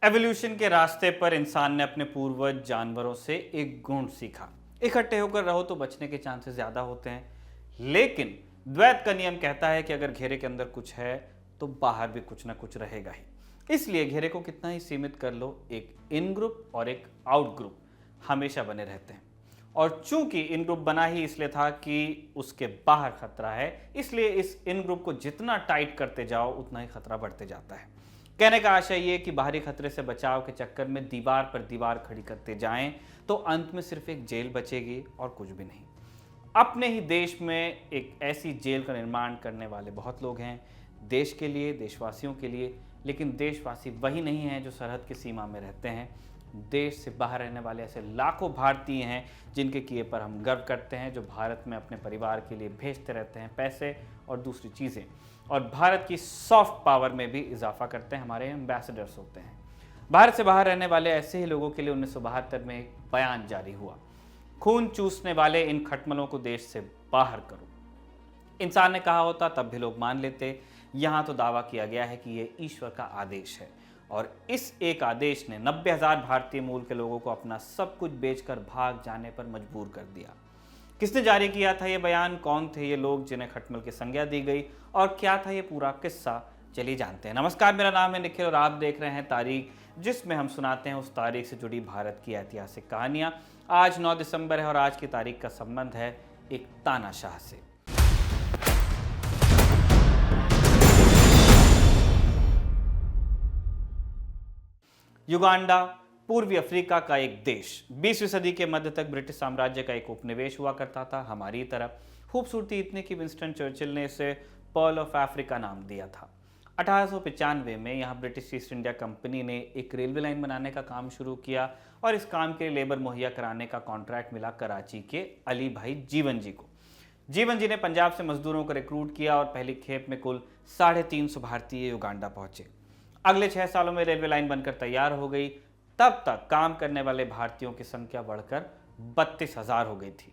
Evolution के रास्ते पर इंसान ने अपने पूर्वज जानवरों से एक गुण सीखा। इकट्ठे होकर रहो तो बचने के चांसेस ज्यादा होते हैं। लेकिन द्वैत का नियम कहता है कि अगर घेरे के अंदर कुछ है तो बाहर भी कुछ ना कुछ रहेगा ही। इसलिए घेरे को कितना ही सीमित कर लो, एक इन ग्रुप और एक आउट ग्रुप हमेशा बने रहते हैं। और चूंकि इन ग्रुप बना ही इसलिए था कि उसके बाहर खतरा है, इसलिए इस इन ग्रुप को जितना टाइट करते जाओ उतना ही खतरा बढ़ते जाता है। कहने का आशय ये कि बाहरी खतरे से बचाव के चक्कर में दीवार पर दीवार खड़ी करते जाएं तो अंत में सिर्फ एक जेल बचेगी और कुछ भी नहीं। अपने ही देश में एक ऐसी जेल का निर्माण करने वाले बहुत लोग हैं, देश के लिए, देशवासियों के लिए। लेकिन देशवासी वही नहीं हैं जो सरहद की सीमा में रहते हैं। देश से बाहर रहने वाले ऐसे लाखों भारतीय हैं जिनके किए पर हम गर्व करते हैं, जो भारत में अपने परिवार के लिए भेजते रहते हैं पैसे और दूसरी चीज़ें, और भारत की सॉफ्ट पावर में भी इजाफा करते हैं। हमारे एम्बेसडर्स होते हैं। भारत से बाहर रहने वाले ऐसे ही लोगों के लिए 1972 में एक बयान जारी हुआ, खून चूसने वाले इन खटमलों को देश से बाहर करो। इंसान ने कहा होता तब भी लोग मान लेते। यहाँ तो दावा किया गया है कि ये ईश्वर का आदेश है, और इस एक आदेश ने 90,000 भारतीय मूल के लोगों को अपना सब कुछ बेचकर भाग जाने पर मजबूर कर दिया। किसने जारी किया था ये बयान, कौन थे ये लोग जिन्हें खटमल की संज्ञा दी गई, और क्या था ये पूरा किस्सा, चलिए जानते हैं। नमस्कार, मेरा नाम है निखिल और आप देख रहे हैं तारीख, जिसमें हम सुनाते हैं उस तारीख से जुड़ी भारत की ऐतिहासिक कहानियां। आज 9 दिसंबर है और आज की तारीख का संबंध है एक तानाशाह से। युगांडा पूर्वी अफ्रीका का एक देश 20वीं सदी के मध्य तक ब्रिटिश साम्राज्य का एक उपनिवेश हुआ करता था। हमारी तरफ खूबसूरती इतनी कि विंस्टन चर्चिल ने इसे पर्ल ऑफ अफ्रीका नाम दिया था। 1895 में यहाँ ब्रिटिश ईस्ट इंडिया कंपनी ने एक रेलवे लाइन बनाने का काम शुरू किया, और इस काम के लिए लेबर मुहैया कराने का कॉन्ट्रैक्ट मिला कराची के अली भाई जीवन जी को। जीवन जी ने पंजाब से मजदूरों को रिक्रूट किया और पहली खेप में कुल 350 भारतीय युगांडा पहुंचे। अगले 6 सालों में रेलवे लाइन बनकर तैयार हो गई। तब तक काम करने वाले भारतीयों की संख्या बढ़कर 32,000 हो गई थी।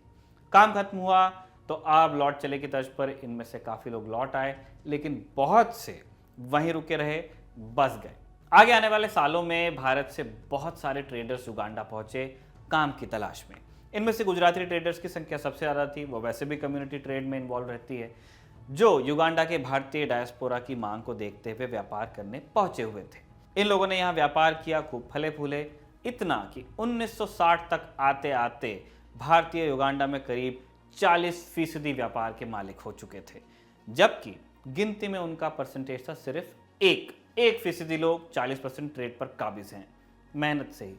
काम खत्म हुआ तो आप लौट चले की तर्ज पर इनमें से काफ़ी लोग लौट आए, लेकिन बहुत से वहीं रुके रहे, बस गए। आगे आने वाले सालों में भारत से बहुत सारे ट्रेडर्स युगांडा पहुंचे काम की तलाश में। इनमें से गुजराती ट्रेडर्स की संख्या सबसे ज़्यादा थी। वो वैसे भी कम्युनिटी ट्रेड में इन्वॉल्व रहती है, जो युगांडा के भारतीय डायस्पोरा की मांग को देखते हुए व्यापार करने पहुंचे हुए थे। इन लोगों ने यहाँ व्यापार किया, खूब फले फूले, इतना कि 1960 तक आते आते भारतीय युगांडा में करीब 40% व्यापार के मालिक हो चुके थे, जबकि गिनती में उनका परसेंटेज था सिर्फ 1% लोग 40% ट्रेड पर काबिज हैं, मेहनत से ही।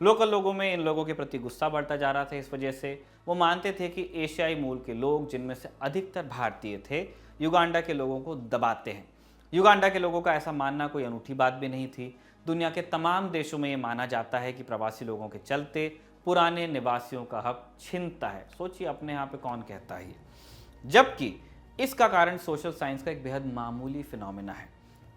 लोकल लोगों में इन लोगों के प्रति गुस्सा बढ़ता जा रहा था। इस वजह से वो मानते थे कि एशियाई मूल के लोग, जिनमें से अधिकतर भारतीय थे, युगांडा के लोगों को दबाते हैं। युगांडा के लोगों का ऐसा मानना कोई अनूठी बात भी नहीं थी। दुनिया के तमाम देशों में ये माना जाता है कि प्रवासी लोगों के चलते पुराने निवासियों का हक छिनता है। सोचिए, अपने यहाँ पे कौन कहता है ये, जबकि इसका कारण सोशल साइंस का एक बेहद मामूली फिनोमेना है।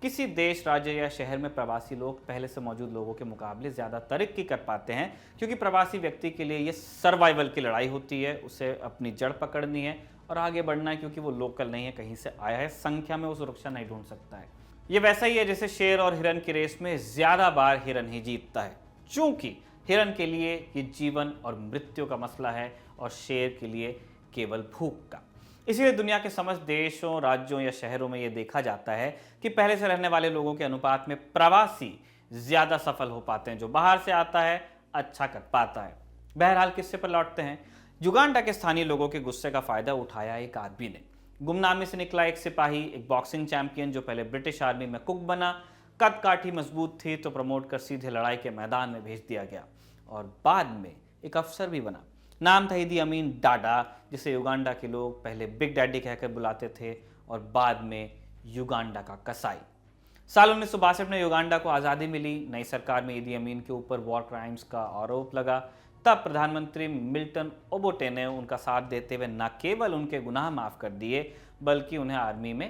किसी देश, राज्य या शहर में प्रवासी लोग पहले से मौजूद लोगों के मुकाबले ज़्यादा तरक्की कर पाते हैं, क्योंकि प्रवासी व्यक्ति के लिए ये सर्वाइवल की लड़ाई होती है। उसे अपनी जड़ पकड़नी है और आगे बढ़ना है, क्योंकि वो लोकल नहीं है, कहीं से आया है, संख्या में वो सुरक्षा नहीं ढूंढ सकता है। ये वैसा ही है जैसे शेर और हिरन की रेस में ज़्यादा बार हिरन ही जीतता है, चूंकि हिरन के लिए ये जीवन और मृत्यु का मसला है और शेर के लिए केवल भूख का। इसीलिए दुनिया के समस्त देशों, राज्यों या शहरों में ये देखा जाता है कि पहले से रहने वाले लोगों के अनुपात में प्रवासी ज़्यादा सफल हो पाते हैं। जो बाहर से आता है अच्छा कर पाता है। बहरहाल, किस्से पर लौटते हैं। युगांडा के स्थानीय लोगों के गुस्से का फायदा उठाया एक आदमी ने। गुमनामी से निकला एक सिपाही, एक बॉक्सिंग चैंपियन, जो पहले ब्रिटिश आर्मी में कुक बना। कद काठी मजबूत थी तो प्रमोट कर सीधे लड़ाई के मैदान में भेज दिया गया, और बाद में एक अफसर भी बना। नाम था इदी अमीन डाडा, जिसे युगांडा के लोग पहले बिग डैडी कहकर बुलाते थे, और बाद में युगांडा का कसाई। साल 1962 में युगांडा को आज़ादी मिली। नई सरकार में इदी अमीन के ऊपर वॉर क्राइम्स का आरोप लगा। तब प्रधानमंत्री मिल्टन ओबोटे ने उनका साथ देते हुए न केवल उनके गुनाह माफ कर दिए, बल्कि उन्हें आर्मी में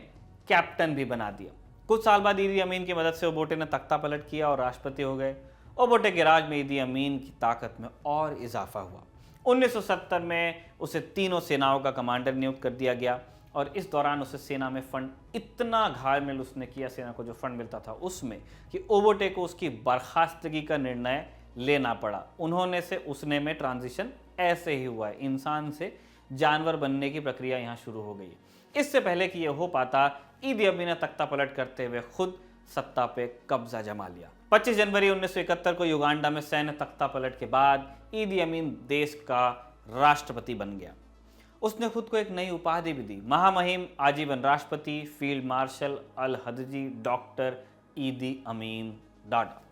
कैप्टन भी बना दिया। कुछ साल बाद इदी अमीन की मदद से ओबोटे ने तख्ता पलट किया और राष्ट्रपति हो गए। ओबोटे के राज में इदी अमीन की ताकत में और इजाफा हुआ। 1970 में उसे तीनों सेनाओं का कमांडर नियुक्त कर दिया गया, और इस दौरान उसे सेना में फंड इतना घायल उसने किया, सेना को जो फंड मिलता था उसमें, कि ओबोटे को उसकी बर्खास्तगी का निर्णय लेना पड़ा। उन्होंने से उसने में ट्रांजिशन ऐसे ही हुआ है, इंसान से जानवर बनने की प्रक्रिया यहाँ शुरू हो गई है। इससे पहले कि यह हो पाता, ईदी अमीन ने तख्ता पलट करते हुए खुद सत्ता पे कब्जा जमा लिया। 25 जनवरी 1971 को युगांडा में सैन्य तख्ता पलट के बाद ईदी अमीन देश का राष्ट्रपति बन गया। उसने खुद को एक नई उपाधि भी दी, महामहिम आजीवन राष्ट्रपति, फील्ड मार्शल अल हदजी डॉक्टर ईदी अमीन डाडा।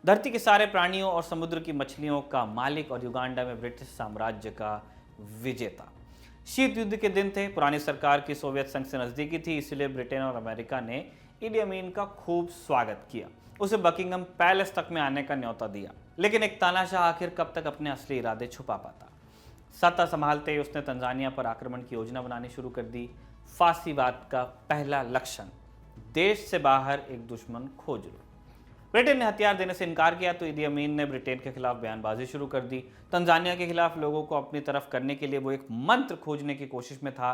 धरती के सारे प्राणियों और समुद्र की मछलियों का मालिक और युगांडा में ब्रिटिश साम्राज्य का विजेता। शीत युद्ध के दिन थे, पुरानी सरकार की सोवियत संघ से नजदीकी थी, इसलिए ब्रिटेन और अमेरिका ने ईदी अमीन का खूब स्वागत किया, उसे बकिंगम पैलेस तक में आने का न्योता दिया। लेकिन एक तानाशाह आखिर कब तक अपने असली इरादे छुपा पाता। सत्ता संभालते ही उसने तंजानिया पर आक्रमण की योजना बनानी शुरू कर दी। फांसीवाद का पहला लक्षण, देश से बाहर एक दुश्मन खोज लो। ब्रिटेन ने हथियार देने से इनकार किया तो ईदी अमीन ने ब्रिटेन के खिलाफ बयानबाजी शुरू कर दी। तंजानिया के खिलाफ लोगों को अपनी तरफ करने के लिए वो एक मंत्र खोजने की कोशिश में था।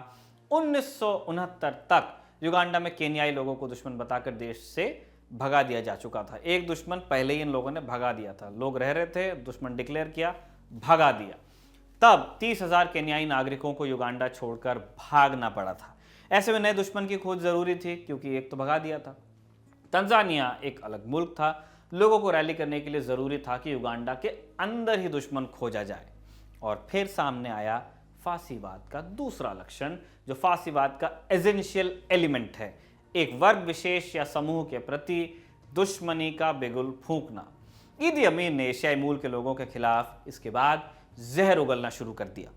1969 तक युगांडा में केन्याई लोगों को दुश्मन बताकर देश से भगा दिया जा चुका था। एक दुश्मन पहले ही इन लोगों ने भगा दिया था, लोग रह रहे थे, दुश्मन डिक्लेयर किया, भगा दिया। तब 30,000 केन्याई नागरिकों को युगांडा छोड़कर भागना पड़ा था। ऐसे में नए दुश्मन की खोज जरूरी थी, क्योंकि एक तो भगा दिया था। तंजानिया एक अलग मुल्क था, लोगों को रैली करने के लिए जरूरी था कि युगांडा के अंदर ही दुश्मन खोजा जाए। और फिर सामने आया फांसीवाद का दूसरा लक्षण, जो फांसीवाद का एसेंशियल एलिमेंट है, एक वर्ग विशेष या समूह के प्रति दुश्मनी का बिगुल फूंकना। ईदी अमीन ने एशियाई मूल के लोगों के खिलाफ इसके बाद जहर उगलना शुरू कर दिया।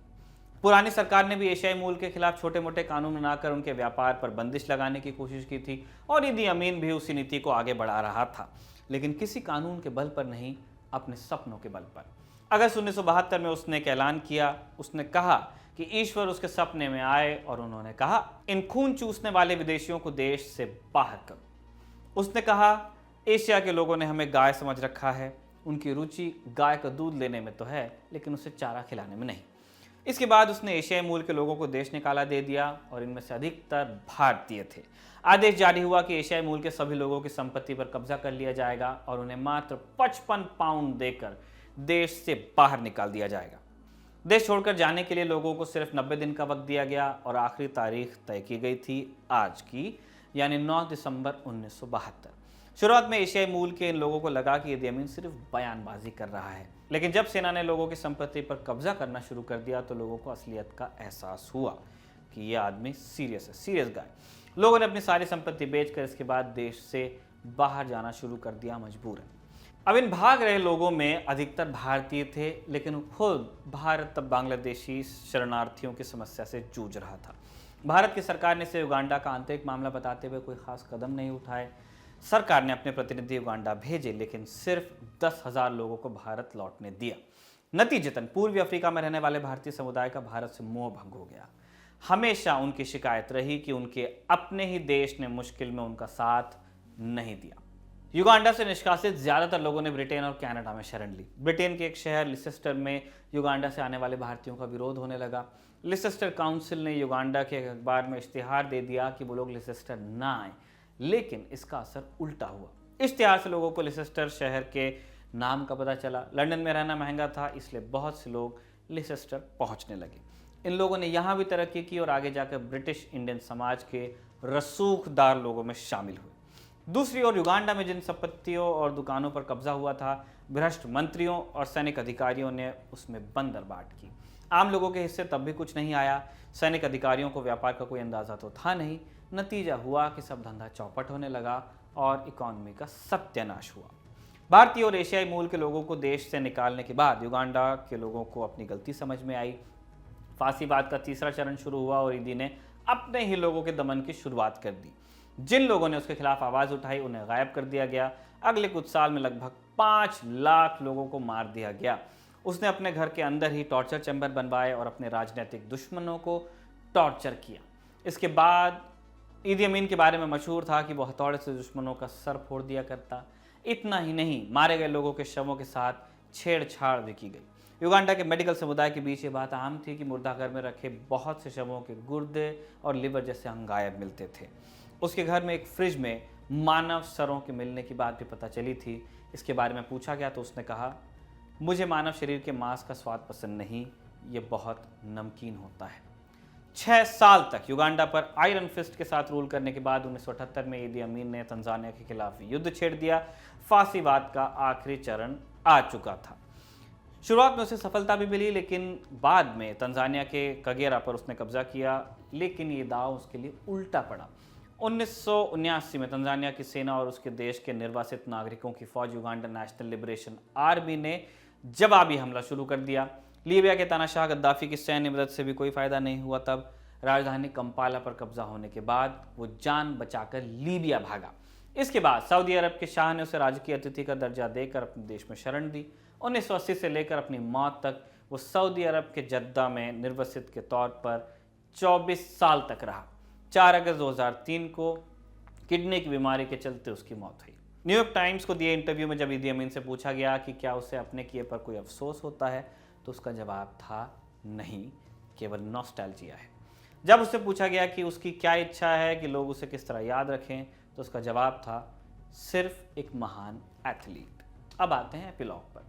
पुरानी सरकार ने भी एशियाई मूल के खिलाफ छोटे मोटे कानून बनाकर उनके व्यापार पर बंदिश लगाने की कोशिश की थी, और ईदी अमीन भी उसी नीति को आगे बढ़ा रहा था, लेकिन किसी कानून के बल पर नहीं, अपने सपनों के बल पर। अगस्त 1972 में उसने एक ऐलान किया। उसने कहा कि ईश्वर उसके सपने में आए और उन्होंने कहा, इन खून चूसने वाले विदेशियों को देश से बाहर करो। उसने कहा, एशिया के लोगों ने हमें गाय समझ रखा है, उनकी रुचि गाय का दूध लेने में तो है, लेकिन उसे चारा खिलाने में नहीं। इसके बाद उसने एशियाई मूल के लोगों को देश निकाला दे दिया, और इनमें से अधिकतर भारतीय थे। आदेश जारी हुआ कि एशियाई मूल के सभी लोगों की संपत्ति पर कब्जा कर लिया जाएगा और उन्हें मात्र 55 पाउंड देकर देश से बाहर निकाल दिया जाएगा। देश छोड़कर जाने के लिए लोगों को सिर्फ 90 दिन का वक्त दिया गया, और आखिरी तारीख तय की गई थी आज की, यानी 9 दिसंबर 1972। शुरुआत में एशियाई मूल के इन लोगों को लगा कि ईदी अमीन सिर्फ बयानबाजी कर रहा है, लेकिन जब सेना ने लोगों की संपत्ति पर कब्जा करना शुरू कर दिया तो लोगों को असलियत का एहसास हुआ कि यह आदमी सीरियस है, सीरियस गाय। लोगों ने अपनी सारी संपत्ति बेचकर इसके बाद देश से बाहर जाना शुरू कर दिया, मजबूरन। अब इन भाग रहे लोगों में अधिकतर भारतीय थे, लेकिन खुद भारत तब बांग्लादेशी शरणार्थियों की समस्या से जूझ रहा था। भारत की सरकार ने इसे युगांडा का आंतरिक मामला बताते हुए कोई खास कदम नहीं उठाए। सरकार ने अपने प्रतिनिधि युगांडा भेजे, लेकिन सिर्फ 10,000 लोगों को भारत लौटने दिया। नतीजतन पूर्वी अफ्रीका में रहने वाले भारतीय समुदाय का भारत से मोह भंग हो गया। हमेशा उनकी शिकायत रही कि उनके अपने ही देश ने मुश्किल में उनका साथ नहीं दिया। युगांडा से निष्कासित ज्यादातर लोगों ने ब्रिटेन और कनाडा में शरण ली। ब्रिटेन के एक शहर लिसेस्टर में युगांडा से आने वाले भारतीयों का विरोध होने लगा। लिसेस्टर काउंसिल ने युगांडा के अखबार में इश्तिहार दे दिया कि वो लोग लिसेस्टर ना आए, लेकिन इसका असर उल्टा हुआ। इश्तिहार से लोगों को लिसेस्टर शहर के नाम का पता चला। लंदन में रहना महंगा था, इसलिए बहुत से लोग लिसेस्टर पहुंचने लगे। इन लोगों ने यहाँ भी तरक्की की और आगे जाकर ब्रिटिश इंडियन समाज के रसूखदार लोगों में शामिल हुए। दूसरी ओर युगांडा में जिन संपत्तियों और दुकानों पर कब्जा हुआ था, भ्रष्ट मंत्रियों और सैनिक अधिकारियों ने उसमें बंदरबाट की। आम लोगों के हिस्से तब भी कुछ नहीं आया। सैनिक अधिकारियों को व्यापार का कोई अंदाजा तो था नहीं। नतीजा हुआ कि सब धंधा चौपट होने लगा और इकोनॉमी का सत्यानाश हुआ। भारतीय और एशियाई मूल के लोगों को देश से निकालने के बाद युगांडा के लोगों को अपनी गलती समझ में आई। फांसीवाद का तीसरा चरण शुरू हुआ और ईदी ने अपने ही लोगों के दमन की शुरुआत कर दी। जिन लोगों ने उसके खिलाफ आवाज उठाई उन्हें गायब कर दिया गया। अगले कुछ साल में लगभग 5 लाख लोगों को मार दिया गया। उसने अपने घर के अंदर ही टॉर्चर चैम्बर बनवाए और अपने राजनीतिक दुश्मनों को टॉर्चर किया। इसके बाद ईदी अमीन के बारे में मशहूर था कि वह हथौड़े से दुश्मनों का सर फोड़ दिया करता। इतना ही नहीं, मारे गए लोगों के शवों के साथ छेड़छाड़ भी की गई। युगांडा के मेडिकल समुदाय के बीच ये बात आम थी कि मुर्दाघर में रखे बहुत से शवों के गुर्दे और लिवर जैसे अंग गायब मिलते थे। उसके घर में एक फ्रिज में मानव सरों के मिलने की बात भी पता चली थी। इसके बारे में पूछा गया तो उसने कहा, मुझे मानव शरीर के मांस का स्वाद पसंद नहीं, ये बहुत नमकीन होता है। 6 साल तक युगांडा पर आयरन फिस्ट के साथ रूल करने के बाद 1978 में ईदी अमीन ने तंजानिया के खिलाफ युद्ध छेड़ दिया। फांसीवाद का आखिरी चरण आ चुका था। शुरुआत में उसे सफलता भी मिली, लेकिन बाद में तंजानिया के कगेरा पर उसने कब्जा किया, लेकिन ये दांव उसके लिए उल्टा पड़ा। 1979 में तंजानिया की सेना और उसके देश के निर्वासित नागरिकों की फौज युगांडा नेशनल लिबरेशन आर्मी ने जवाबी हमला शुरू कर दिया। लीबिया के तानाशाह गद्दाफी की सैन्य मदद से भी कोई फायदा नहीं हुआ। तब राजधानी कंपाला पर कब्जा होने के बाद वो जान बचाकर लीबिया भागा। इसके बाद सऊदी अरब के शाह ने उसे राजकीय अतिथि का दर्जा देकर अपने देश में शरण दी। 1980 से लेकर अपनी मौत तक वो सऊदी अरब के जद्दा में निर्वासित के तौर पर 24 साल तक रहा। 4 अगस्त 2003 को किडनी की बीमारी के चलते उसकी मौत हुई। न्यूयॉर्क टाइम्स को दिए इंटरव्यू में जब ईदी अमीन से पूछा गया कि क्या उसे अपने किए पर कोई अफसोस होता है, तो उसका जवाब था नहीं, केवल नॉस्टैल्जिया है। जब उससे पूछा गया कि उसकी क्या इच्छा है कि लोग उसे किस तरह याद रखें, तो उसका जवाब था सिर्फ एक महान एथलीट। अब आते हैं एपिलॉग पर।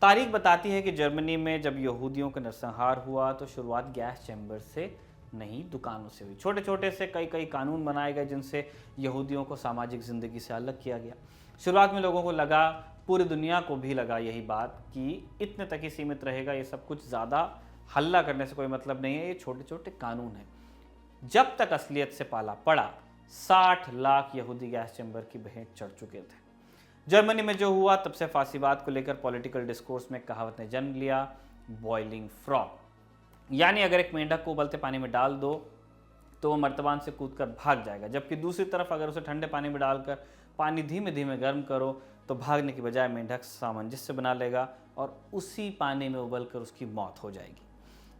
तारीख बताती है कि जर्मनी में जब यहूदियों का नरसंहार हुआ तो शुरुआत गैस चैम्बर से नहीं, दुकानों से हुई। छोटे छोटे से कई कानून बनाए गए जिनसे यहूदियों को सामाजिक जिंदगी से अलग किया गया। शुरुआत में लोगों को लगा, पूरी दुनिया को भी लगा यही बात कि इतने तक ही सीमित रहेगा, ये सब कुछ ज़्यादा हल्ला करने से कोई मतलब नहीं है, ये छोटे छोटे कानून हैं। जब तक असलियत से पाला पड़ा, 60 लाख यहूदी गैस चैम्बर की भेंट चढ़ चुके थे। जर्मनी में जो हुआ, तब से फांसीवाद को लेकर पॉलिटिकल डिस्कोर्स में कहावत ने जन्म लिया, बॉइलिंग फ्रॉग। यानी अगर एक मेंढक को उबलते पानी में डाल दो तो वो मर्तबान से कूदकर भाग जाएगा, जबकि दूसरी तरफ अगर उसे ठंडे पानी में डालकर पानी धीमे धीमे गर्म करो तो भागने की बजाय मेंढक सामंजस्य बना लेगा और उसी पानी में उबलकर उसकी मौत हो जाएगी।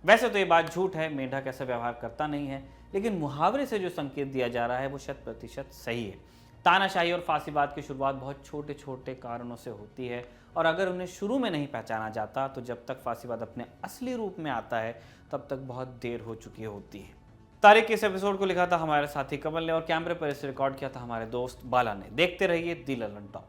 वैसे तो ये बात झूठ है, मेंढक ऐसा व्यवहार करता नहीं है, लेकिन मुहावरे से जो संकेत दिया जा रहा है वो 100% सही है। तानाशाही और फांसीवाद की शुरुआत बहुत छोटे छोटे कारणों से होती है, और अगर उन्हें शुरू में नहीं पहचाना जाता तो जब तक फांसीवाद अपने असली रूप में आता है तब तक बहुत देर हो चुकी होती है। तारीख के इस एपिसोड को लिखा था हमारे साथी कमल ने और कैमरे पर इसे रिकॉर्ड किया था हमारे दोस्त बाला ने। देखते रहिए दी ललन टॉक।